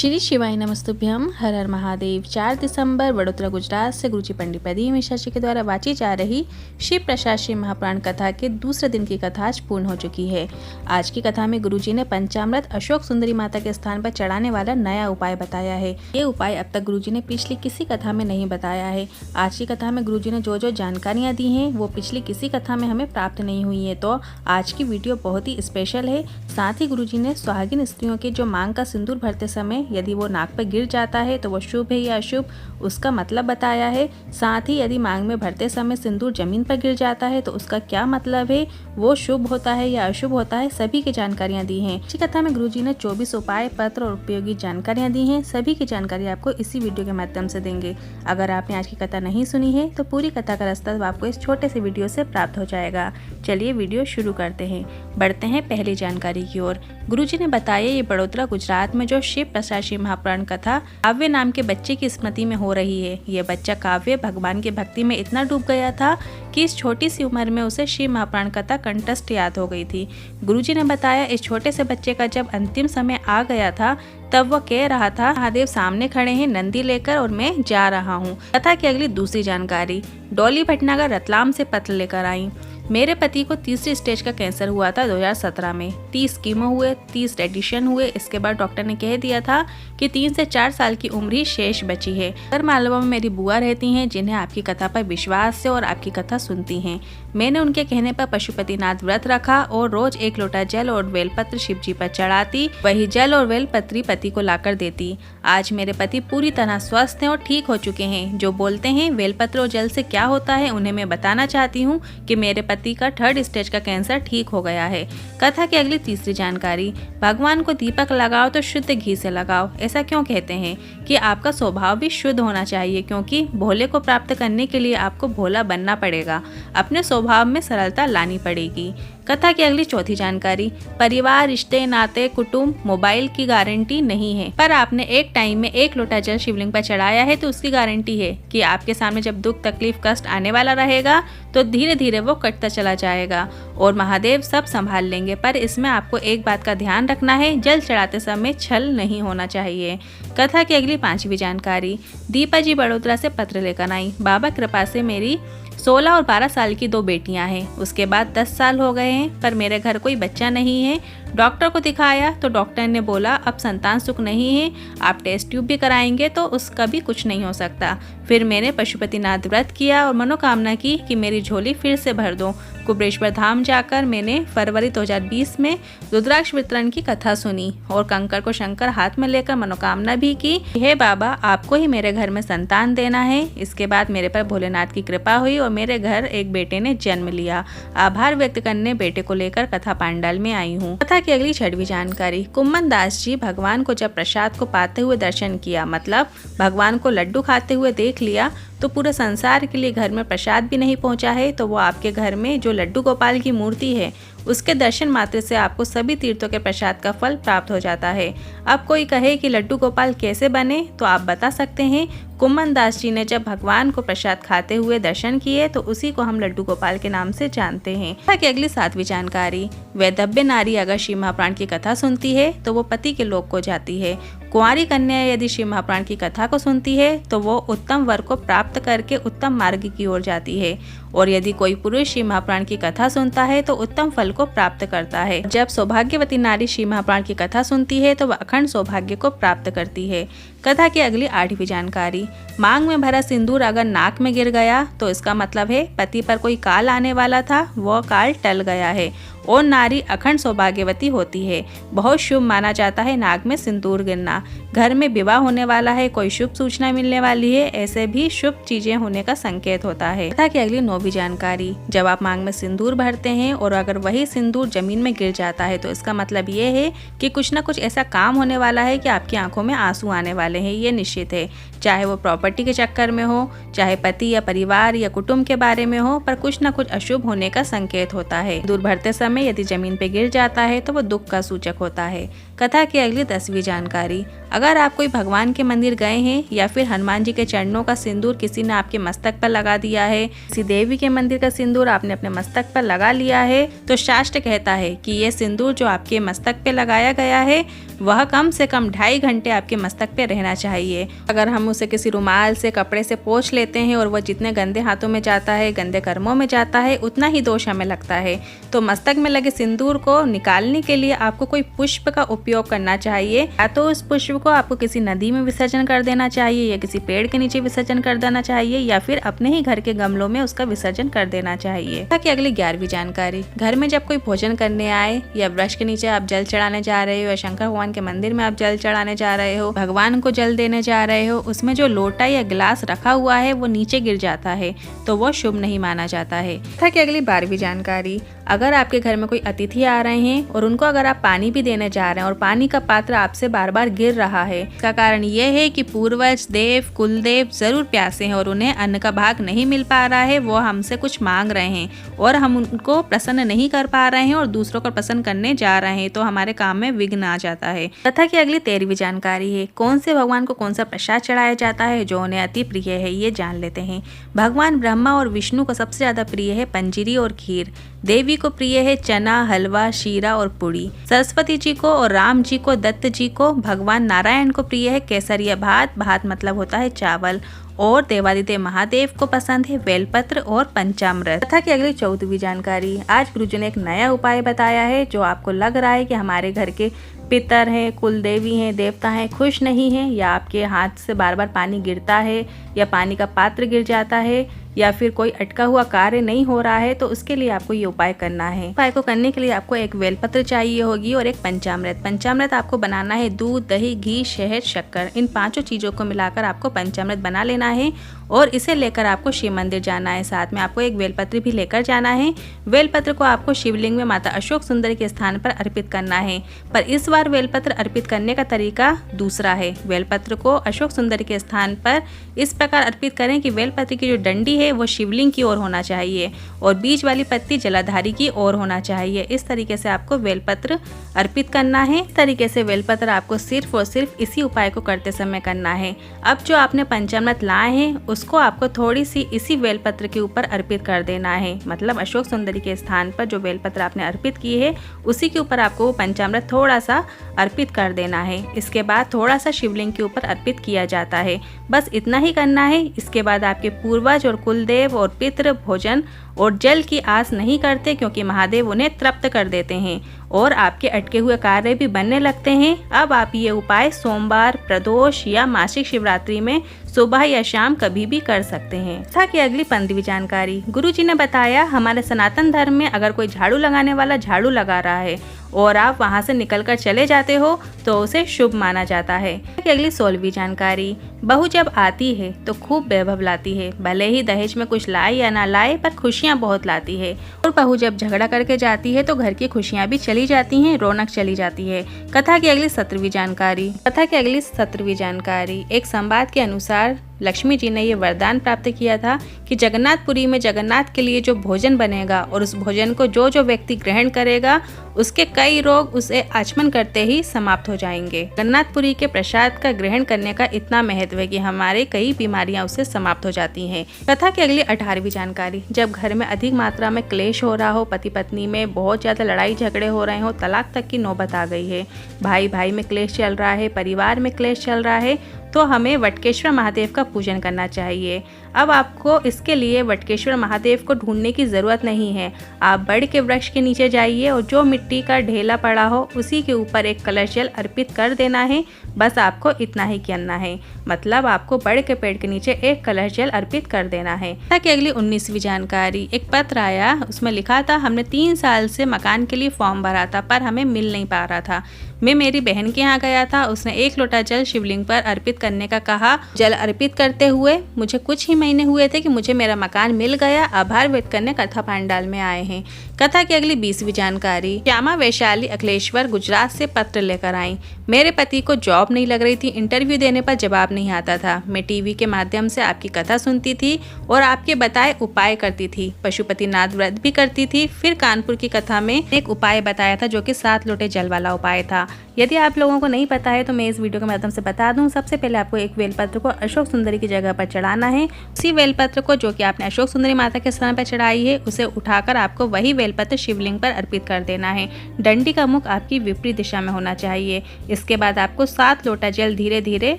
श्री शिवाय नमस्तुभ्यम। हर हर महादेव। 4 दिसंबर वडोदरा गुजरात से गुरुजी पंडित प्रदीप मिश्रा जी के द्वारा वाची जा रही शिव प्रसाद शिव महापुराण कथा के दूसरे दिन की कथा आज पूर्ण हो चुकी है। आज की कथा में गुरुजी ने पंचामृत अशोक सुंदरी माता के स्थान पर चढ़ाने वाला नया उपाय बताया है। ये उपाय अब तक गुरुजी ने पिछली किसी कथा में नहीं बताया है। आज की कथा में गुरुजी ने जो जो जानकारियाँ दी हैं वो पिछली किसी कथा में हमें प्राप्त नहीं हुई है। तो आज की वीडियो बहुत ही स्पेशल है। साथ ही गुरुजी ने सुहागिन स्त्रियों के जो मांग का सिंदूर भरते समय यदि वो नाक पर गिर जाता है तो वो शुभ है या अशुभ, उसका मतलब बताया है। साथ ही यदि मांग में भरते समय सिंदूर जमीन पर गिर जाता है तो उसका क्या मतलब है, वो शुभ होता है या अशुभ होता है, सभी की जानकारियां दी हैं। इसी कथा में गुरुजी ने 24 उपाय पत्र और उपयोगी जानकारियां दी हैं। सभी की जानकारी आपको इसी वीडियो के माध्यम से देंगे। अगर आपने आज की कथा नहीं सुनी है तो पूरी कथा का रास्ता आपको इस छोटे से वीडियो से प्राप्त हो जाएगा। चलिए वीडियो शुरू करते हैं। बढ़ते हैं पहली जानकारी की ओर। गुरुजी ने बताया ये बड़ोदरा गुजरात में जो शिव प्रसाद शिव महापुराण कथा काव्य नाम के बच्चे की स्मृति में हो रही है। यह बच्चा काव्य भगवान की भक्ति में इतना डूब गया था कि इस छोटी सी उम्र में उसे शिव महापुराण कथा कंठस्थ याद हो गई थी। गुरुजी ने बताया इस छोटे से बच्चे का जब अंतिम समय आ गया था तब वह कह रहा था, महादेव सामने खड़े हैं नंदी लेकर और मैं जा रहा हूँ। कथा की अगली दूसरी जानकारी। डॉली भटनागर रतलाम से पत्र लेकर आई। मेरे पति को तीसरी स्टेज का कैंसर हुआ था 2017 में। 30 कीमो हुए, 30 रेडिएशन हुए। इसके बाद डॉक्टर ने कह दिया था कि 3 से 4 साल की उम्र ही शेष बची है। पर मालवा में मेरी बुआ रहती हैं जिन्हें आपकी कथा पर विश्वास है और आपकी कथा सुनती हैं। मैंने उनके कहने पर पशुपतिनाथ व्रत रखा और रोज 1 लोटा जल और बेलपत्र शिव जी पर चढ़ाती। वही जल और बेलपत्री पति को लाकर देती। आज मेरे पति पूरी तरह स्वस्थ हैं और ठीक हो चुके हैं। जो बोलते हैं बेलपत्र और जल से क्या होता है उन्हें मैं बताना चाहती हूँ कि मेरे पति का 3rd स्टेज का कैंसर ठीक हो गया है। कथा की अगली तीसरी जानकारी। भगवान को दीपक लगाओ तो शुद्ध घी से लगाओ। ऐसा क्यों कहते हैं कि आपका स्वभाव भी शुद्ध होना चाहिए, क्योंकि भोले को प्राप्त करने के लिए आपको भोला बनना पड़ेगा। अपने स्वभाव में सरलता लानी पड़ेगी। कथा की अगली चौथी जानकारी। परिवार, रिश्ते, नाते, कुटुंब, मोबाइल की गारंटी नहीं है, पर आपने एक टाइम में 1 लोटा जल शिवलिंग पर चढ़ाया है तो उसकी गारंटी है कि आपके सामने जब दुख तकलीफ कष्ट आने वाला रहेगा तो धीरे धीरे वो कटता चला जाएगा और महादेव सब संभाल लेंगे। पर इसमें आपको एक बात का ध्यान रखना है, जल चढ़ाते समय छल नहीं होना चाहिए। कथा की अगली 5वीं जानकारी। दीपा जी बड़ोदरा से पत्र लेकर आई। बाबा कृपा से मेरी 16 और 12 साल की 2 बेटियां हैं। उसके बाद 10 साल हो गए हैं पर मेरे घर कोई बच्चा नहीं है। डॉक्टर को दिखाया तो डॉक्टर ने बोला अब संतान सुख नहीं है, आप टेस्ट ट्यूब भी कराएंगे तो उसका भी कुछ नहीं हो सकता। फिर मैंने पशुपतिनाथ व्रत किया और मनोकामना की कि मेरी झोली फिर से भर दो। कुबरेश्वर धाम जाकर मैंने फरवरी 2020 में रुद्राक्ष वितरण की कथा सुनी और कंकर को शंकर हाथ में लेकर मनोकामना भी की, हे बाबा आपको ही मेरे घर में संतान देना है। इसके बाद मेरे पर भोलेनाथ की कृपा हुई और मेरे घर एक बेटे ने जन्म लिया। आभार व्यक्त करने बेटे को लेकर कथा पांडाल में आई हूँ। कथा की अगली 6वीं जानकारी। कुम्मन दास जी भगवान को जब प्रसाद को पाते हुए दर्शन किया, मतलब भगवान को लड्डू खाते हुए देख लिया तो पूरे संसार के लिए घर में प्रसाद भी नहीं पहुंचा है तो वो आपके घर में जो लड्डू गोपाल की मूर्ति है उसके दर्शन मात्र से आपको सभी तीर्थों के प्रसाद का फल प्राप्त हो जाता है। अब कोई कहे कि लड्डू गोपाल कैसे बने तो आप बता सकते हैं। कुम्मन दास जी ने जब भगवान को प्रसाद खाते हुए दर्शन किए तो उसी को हम लड्डू गोपाल के नाम से जानते हैं। कथा की अगली 7वीं जानकारी। वैधव्य नारी अगर शिव महापुराण की कथा सुनती है तो वो पति के लोक को जाती है। कुंवारी कन्या यदि शिव महापुराण की कथा को सुनती है तो वो उत्तम वर को प्राप्त करके उत्तम मार्ग की ओर जाती है और यदि कोई पुरुष शिव महापुराण की कथा सुनता है तो उत्तम फल को प्राप्त करता है। जब सौभाग्यवती नारी शिव महापुराण की कथा सुनती है तो वह अखंड सौभाग्य को प्राप्त करती है। कथा की अगली 8वीं जानकारी। मांग में भरा सिंदूर अगर नाक में गिर गया तो इसका मतलब है पति पर कोई काल आने वाला था, वह काल टल गया है और नारी अखंड सौभाग्यवती होती है। बहुत शुभ माना जाता है नाक में सिंदूर गिरना। घर में विवाह होने वाला है, कोई शुभ सूचना मिलने वाली है, ऐसे भी शुभ चीजें होने का संकेत होता है। कथा की अगली 9वीं जानकारी। जब आप मांग में सिंदूर भरते हैं और अगर वही सिंदूर जमीन में गिर जाता है तो इसका मतलब ये है कि कुछ न कुछ ऐसा काम होने वाला है कि आपकी आंखों में आंसू आने वाले हैं, ये निश्चित है। चाहे वो प्रॉपर्टी के चक्कर में हो, चाहे पति या परिवार या कुटुंब के बारे में हो, पर कुछ न कुछ अशुभ होने का संकेत होता है। दूर भरते समय यदि जमीन पे गिर जाता है तो वो दुख का सूचक होता है। कथा की अगली 10वीं जानकारी। अगर आप कोई भगवान के मंदिर गए हैं या फिर हनुमान जी के चरणों का सिंदूर किसी ने आपके मस्तक पर लगा दिया है, किसी देवी के मंदिर का सिंदूर आपने अपने मस्तक पर लगा लिया है, तो शास्त्र कहता है कि ये सिंदूर जो आपके मस्तक पे लगाया गया है वह कम से कम 2.5 घंटे आपके मस्तक पे रहना चाहिए। अगर हम उसे किसी रुमाल से, कपड़े से पोंछ लेते हैं और वह जितने गंदे हाथों में जाता है, गंदे कर्मों में जाता है, उतना ही दोष हमें लगता है। तो मस्तक में लगे सिंदूर को निकालने के लिए आपको कोई पुष्प का उपयोग करना चाहिए। या तो उस पुष्प को आपको किसी नदी में विसर्जन कर देना चाहिए, या किसी पेड़ के नीचे विसर्जन कर देना चाहिए, या फिर अपने ही घर के गमलों में उसका विसर्जन कर देना चाहिए। ताकि अगली 11वीं जानकारी। घर में जब कोई भोजन करने आए या वृक्ष के नीचे आप जल चढ़ाने जा रहे हो, या शंकर भगवान के मंदिर में आप जल चढ़ाने जा रहे हो, भगवान को जल देने जा रहे हो, उसमें जो लोटा या गिलास रखा हुआ है वो नीचे गिर जाता है तो वो शुभ नहीं माना जाता है। ताकि अगली 12वीं जानकारी। अगर आपके घर में कोई अतिथि आ रहे हैं और उनको अगर आप पानी भी देने जा रहे हैं और पानी का पात्र आपसे बार बार गिर रहा है, इसका कारण ये है कि पूर्वज, देव, कुलदेव जरूर प्यासे हैं और उन्हें अन्न का भाग नहीं मिल पा रहा है। वो हमसे कुछ मांग रहे हैं और हम उनको प्रसन्न नहीं कर पा रहे हैं और दूसरों को प्रसन्न करने जा रहे हैं, तो हमारे काम में विघ्न आ जाता है। तथा की अगली 13वीं जानकारी है। कौन से भगवान को कौन सा प्रसाद चढ़ाया जाता है जो उन्हें अति प्रिय है, ये जान लेते हैं। भगवान ब्रह्मा और विष्णु को सबसे ज्यादा प्रिय है पंजीरी और खीर। देवी को प्रिय है चना, हलवा, शीरा और पुड़ी। सरस्वती जी को और राम जी को, दत्त जी को, भगवान नारायण को प्रिय है केसरिया भात। भात मतलब होता है चावल। और देवादिदेव महादेव को पसंद है बेलपत्र और पंचामृत। तथा की अगली 14वीं जानकारी। आज गुरुजी ने एक नया उपाय बताया है जो आपको लग रहा है कि हमारे घर के पितर हैं, कुल देवी हैं, देवता हैं, खुश नहीं हैं, या आपके हाथ से बार बार पानी गिरता है, या पानी का पात्र गिर जाता है, या फिर कोई अटका हुआ कार्य नहीं हो रहा है, तो उसके लिए आपको ये उपाय करना है। उपाय को करने के लिए आपको एक बेलपत्र चाहिए होगी और एक पंचामृत। पंचामृत आपको बनाना है दूध, दही, घी, शहद, शक्कर, इन 5 चीजों को मिलाकर आपको पंचामृत बना लेना है और इसे लेकर आपको शिव मंदिर जाना है। साथ में आपको एक बेलपत्र भी लेकर जाना है। बेलपत्र को आपको शिवलिंग में माता अशोक सुंदरी के स्थान पर अर्पित करना है, पर इस बार बेलपत्र अर्पित करने का तरीका दूसरा है। बेलपत्र को अशोक सुंदरी के स्थान पर इस प्रकार अर्पित करें कि बेलपत्र की जो डंडी है वो शिवलिंग की ओर होना चाहिए और बीच वाली पत्ती जलाधारी की ओर होना चाहिए। इस तरीके से आपको बेलपत्र अर्पित करना है। इस तरीके से बेलपत्र आपको सिर्फ और सिर्फ इसी उपाय को करते समय करना है। अब जो आपने पंचामृत लाए हैं उसको आपको थोड़ी सी इसी बेलपत्र के ऊपर अर्पित कर देना है। मतलब अशोक सुंदरी के स्थान पर जो बेलपत्र आपने अर्पित की है उसी के ऊपर आपको वो पंचामृत थोड़ा सा अर्पित कर देना है। इसके बाद थोड़ा सा शिवलिंग के ऊपर अर्पित किया जाता है। बस इतना ही करना है। इसके बाद आपके पूर्वज और कुलदेव और पितृ भोजन और जल की आस नहीं करते, क्योंकि महादेव उन्हें तृप्त कर देते हैं और आपके अटके हुए कार्य भी बनने लगते हैं। अब आप ये उपाय सोमवार, प्रदोष या मासिक शिवरात्रि में सुबह या शाम कभी भी कर सकते हैं। ताकि अगली 15वीं जानकारी। गुरुजी ने बताया हमारे सनातन धर्म में अगर कोई झाड़ू लगाने वाला झाड़ू लगा रहा है और आप वहां से निकलकर चले जाते हो तो उसे शुभ माना जाता है। अगली 16वीं जानकारी। बहू जब आती है तो खूब वैभव लाती है, भले ही दहेज में कुछ लाए या ना लाए, पर खुशियां बहुत लाती है। और बहू जब झगड़ा करके जाती है तो घर की खुशियां भी चली जाती हैं, रौनक चली जाती है। कथा की अगली 17वीं जानकारी। कथा की अगली 17वीं जानकारी। एक संवाद के अनुसार लक्ष्मी जी ने ये वरदान प्राप्त किया था कि जगन्नाथपुरी में जगन्नाथ के लिए जो भोजन बनेगा और उस भोजन को जो जो व्यक्ति ग्रहण करेगा उसके कई रोग उसे आचमन करते ही समाप्त हो जाएंगे। जगन्नाथपुरी के प्रसाद का ग्रहण करने का इतना महत्व है कि हमारे कई बीमारियां उससे समाप्त हो जाती हैं। कथा की अगली 18वीं जानकारी। जब घर में अधिक मात्रा में क्लेश हो रहा हो, पति पत्नी में बहुत ज्यादा लड़ाई झगड़े हो रहे हो, तलाक तक की नौबत आ गई है, भाई भाई में क्लेश चल रहा है, परिवार में क्लेश चल रहा है, तो हमें वटकेश्वर महादेव का पूजन करना चाहिए। अब आपको इसके लिए वटकेश्वर महादेव को ढूंढने की ज़रूरत नहीं है। आप बड़ के वृक्ष के नीचे जाइए और जो मिट्टी का ढेला पड़ा हो उसी के ऊपर एक कलश जल अर्पित कर देना है। बस आपको इतना ही करना है। मतलब आपको बड़ के पेड़ के नीचे एक कलश जल अर्पित कर देना है। ताकि अगली 19वीं जानकारी। एक पत्र आया, उसमें लिखा था हमने 3 साल से मकान के लिए फॉर्म भरा था पर हमें मिल नहीं पा रहा था। मैं मेरी बहन के यहाँ गया था, उसने 1 लोटा जल शिवलिंग पर अर्पित करने का कहा। जल अर्पित करते हुए मुझे कुछ ही महीने हुए थे कि मुझे मेरा मकान मिल गया। आभार व्यक्त करने कथा पंडाल में आए हैं। कथा की अगली 20वीं जानकारी। श्यामा वैशाली अखिलेश्वर गुजरात से पत्र लेकर आई। मेरे पति को जॉब नहीं लग रही थी, इंटरव्यू देने पर जवाब नहीं आता था। मैं टीवी के माध्यम से आपकी कथा सुनती थी और आपके बताए उपाय करती थी। पशुपतिनाथ व्रत भी करती थी। फिर कानपुर की कथा में एक उपाय बताया था जो कि 7 लोटे जल वाला उपाय था। यदि आप लोगों को नहीं पता है तो मैं इस वीडियो के माध्यम से बता दूं। सबसे पहले आपको एक बेलपत्र को अशोक सुंदरी की जगह पर चढ़ाना है। उसी बेलपत्र को जो कि आपने अशोक सुंदरी माता के स्थान पर चढ़ाई है, उसे उठाकर आपको वही बेलपत्र शिवलिंग पर अर्पित कर देना है। डंडी का मुख आपकी विपरीत दिशा में होना चाहिए। इसके बाद आपको 7 लोटा जल धीरे धीरे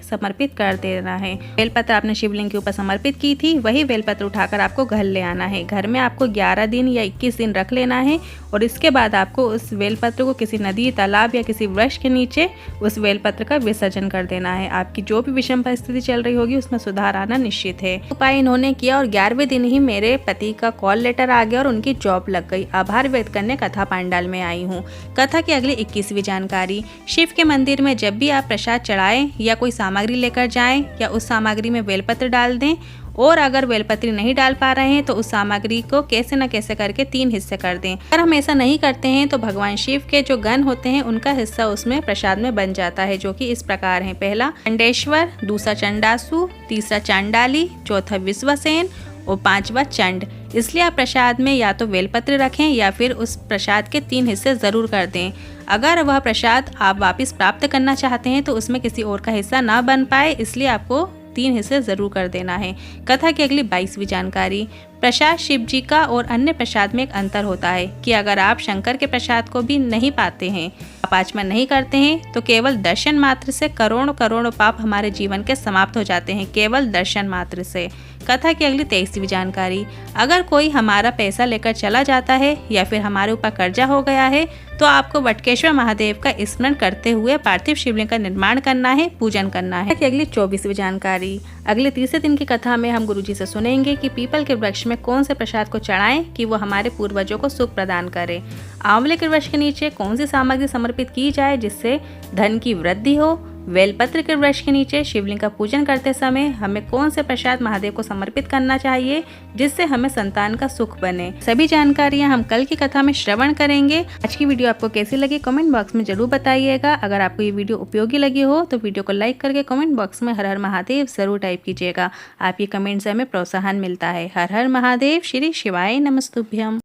समर्पित कर देना है। बेलपत्र आपने शिवलिंग के ऊपर समर्पित की थी, वही बेलपत्र उठाकर आपको घर ले आना है। घर में आपको 11 दिन या 21 दिन रख लेना है और इसके बाद आपको उस बेलपत्र को किसी नदी, तालाब या किसी वृक्ष के नीचे उस बेलपत्र का विसर्जन कर देना है। आपकी जो भी विषम परिस्थिति चल रही होगी उसमें सुधार आना निश्चित है। उपाय इन्होंने किया और 11वें दिन ही मेरे पति का कॉल लेटर आ गया और उनकी जॉब लग गई। आभार व्यक्त करने कथा पांडाल में आई हूँ। कथा की अगली 21वीं जानकारी। शिव के मंदिर में जब भी आप प्रसाद चढ़ाएं या कोई सामग्री लेकर जाएं या उस सामग्री में बेलपत्र डाल दें, और अगर बेलपत्री नहीं डाल पा रहे हैं तो उस सामग्री को कैसे न कैसे करके 3 हिस्से कर दें। अगर हम ऐसा नहीं करते हैं तो भगवान शिव के जो गण होते हैं उनका हिस्सा उसमें प्रसाद में बन जाता है, जो कि इस प्रकार है। पहला चंडेश्वर, दूसरा चंडासु, तीसरा चांडाली, चौथा विश्वसेन और 5वां चंड। इसलिए आप प्रसाद में या तो बेलपत्र रखें या फिर उस प्रसाद के 3 हिस्से जरूर कर दें। अगर वह प्रसाद आप वापस प्राप्त करना चाहते हैं तो उसमें किसी और का हिस्सा ना बन पाए, इसलिए आपको 3 हिस्से जरूर कर देना है। कथा की अगली 22वीं जानकारी। प्रसाद शिव जी का और अन्य प्रसाद में एक अंतर होता है कि अगर आप शंकर के प्रसाद को भी नहीं पाते हैं, आप आचमन नहीं करते हैं, तो केवल दर्शन मात्र से करोड़ों करोड़ों पाप हमारे जीवन के समाप्त हो जाते हैं, केवल दर्शन मात्र से। कथा की अगली 23वीं जानकारी। अगर कोई हमारा पैसा लेकर चला जाता है या फिर हमारे ऊपर कर्जा हो गया है तो आपको वटकेश्वर महादेव का स्मरण करते हुए पार्थिव शिवलिंग का निर्माण करना है, पूजन करना है। अगली 24वीं जानकारी। अगले तीसरे दिन की कथा में हम गुरुजी से सुनेंगे कि पीपल के वृक्ष में कौन से प्रसाद को चढ़ाएं कि वो हमारे पूर्वजों को सुख प्रदान करे। आंवले के वृक्ष के नीचे कौन सी सामग्री समर्पित की जाए जिससे धन की वृद्धि हो। बेलपत्र के वृक्ष के नीचे शिवलिंग का पूजन करते समय हमें कौन से प्रसाद महादेव को समर्पित करना चाहिए जिससे हमें संतान का सुख बने। सभी जानकारियां हम कल की कथा में श्रवण करेंगे। आज की वीडियो आपको कैसी लगी कमेंट बॉक्स में जरूर बताइएगा। अगर आपको ये वीडियो उपयोगी लगी हो तो वीडियो को लाइक करके कमेंट बॉक्स में हर हर महादेव जरूर टाइप कीजिएगा। आपके कमेंट से हमें प्रोत्साहन मिलता है। हर हर महादेव। श्री शिवाय नमस्तुभ्यम।